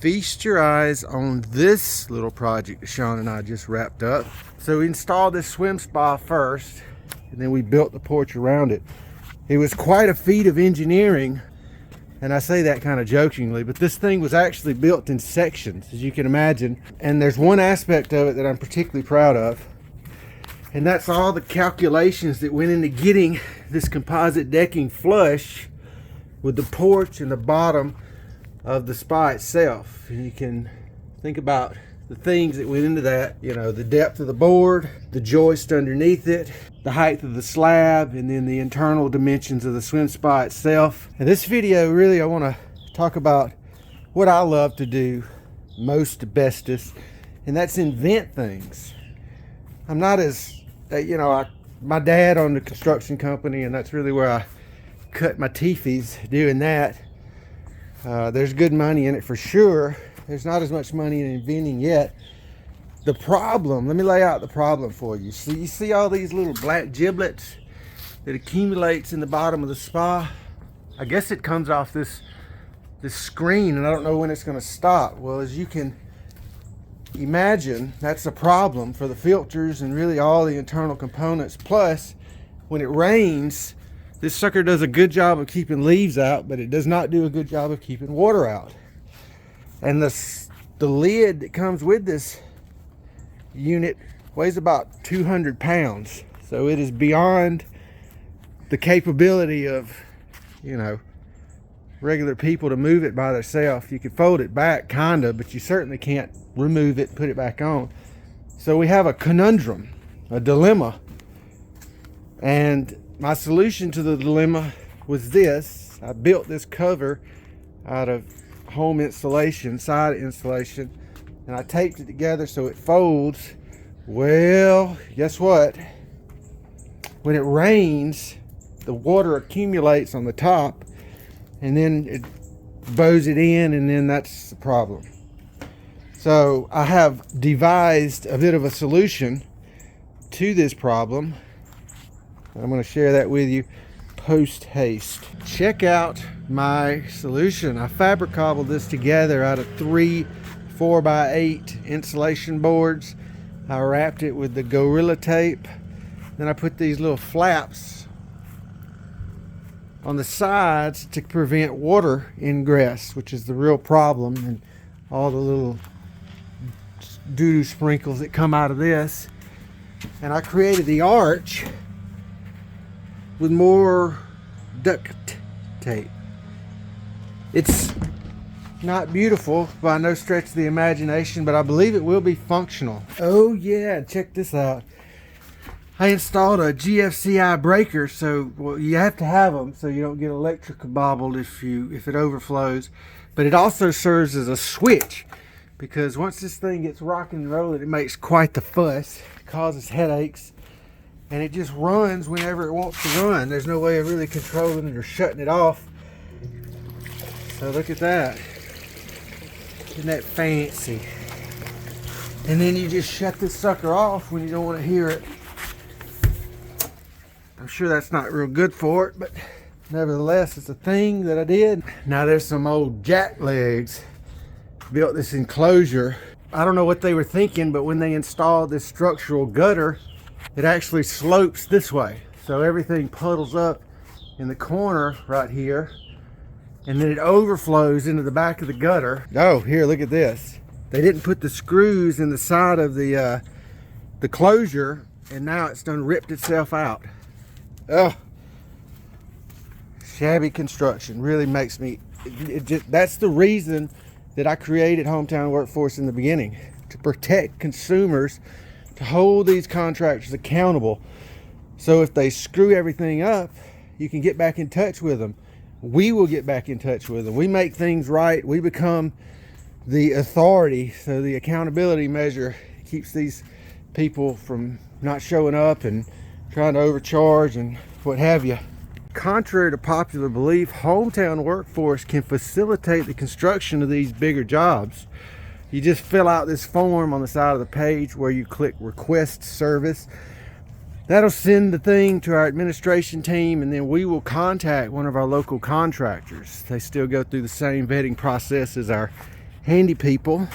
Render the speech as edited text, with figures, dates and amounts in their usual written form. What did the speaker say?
Feast your eyes on this little project that Sean and I just wrapped up. So we installed this swim spa first, and then we built the porch around it. It was quite a feat of engineering, and I say that kind of jokingly, but this thing was actually built in sections, as you can imagine. And there's one aspect of it that I'm particularly proud of, and that's all the calculations that went into getting this composite decking flush with the porch and the bottom of the spa itself. And you can think about the things that went into that, you know, the depth of the board, the joist underneath it, the height of the slab, and then the internal dimensions of the swim spa itself. And this video, really, I want to talk about what I love to do most bestest, and that's invent things. I'm not as, my dad owned a construction company, and that's really where I cut my teethies doing that. There's good money in it for sure. There's not as much money in inventing yet. The problem, let me lay out the problem for you. So you see all these little black giblets that accumulates in the bottom of the spa? I guess it comes off this screen, and I don't know when it's going to stop. Well, as you can imagine, that's a problem for the filters and really all the internal components. Plus, when it rains, this sucker does a good job of keeping leaves out, but it does not do a good job of keeping water out. And the lid that comes with this unit weighs about 200 pounds. So it is beyond the capability of, regular people to move it by themselves. You can fold it back, kinda, but you certainly can't remove it and put it back on. So we have a conundrum, a dilemma. And my solution to the dilemma was this. I built this cover out of home insulation, side insulation, and I taped it together so it folds. Well, guess what? When it rains, the water accumulates on the top, and then it bows it in, and then that's the problem. So I have devised a bit of a solution to this problem. I'm going to share that with you post haste. Check out my solution. I fabric cobbled this together out of 3 4x8 insulation boards. I wrapped it with the Gorilla tape. Then I put these little flaps on the sides to prevent water ingress, which is the real problem, and all the little doo-doo sprinkles that come out of this. And I created the arch with more duct tape. It's not beautiful by no stretch of the imagination, but I believe it will be functional. Oh yeah, check this out. I installed a GFCI breaker, so you have to have them so you don't get electrical bobbled if it overflows. But it also serves as a switch, because once this thing gets rocking and rolling, it makes quite the fuss. It causes headaches. And it just runs whenever it wants to run. There's no way of really controlling it or shutting it off. So look at that. Isn't that fancy? And then you just shut this sucker off when you don't want to hear it. I'm sure that's not real good for it, but nevertheless, it's a thing that I did. Now there's some old jack legs built this enclosure. I don't know what they were thinking, but when they installed this structural gutter, it actually slopes this way, so everything puddles up in the corner right here, and then it overflows into the back of the gutter. Oh, here, look at this. They didn't put the screws in the side of the closure, and now it's done ripped itself out. Oh, shabby construction. Really makes me, that's the reason that I created Hometown Workforce in the beginning, to protect consumers, to hold these contractors accountable. So if they screw everything up, you can get back in touch with them. We will get back in touch with them. We make things right. We become the authority. So the accountability measure keeps these people from not showing up and trying to overcharge and what have you. Contrary to popular belief, Hometown Workforce can facilitate the construction of these bigger jobs. You just fill out this form on the side of the page where you click request service. That'll send the thing to our administration team, and then we will contact one of our local contractors. They still go through the same vetting process as our handy people.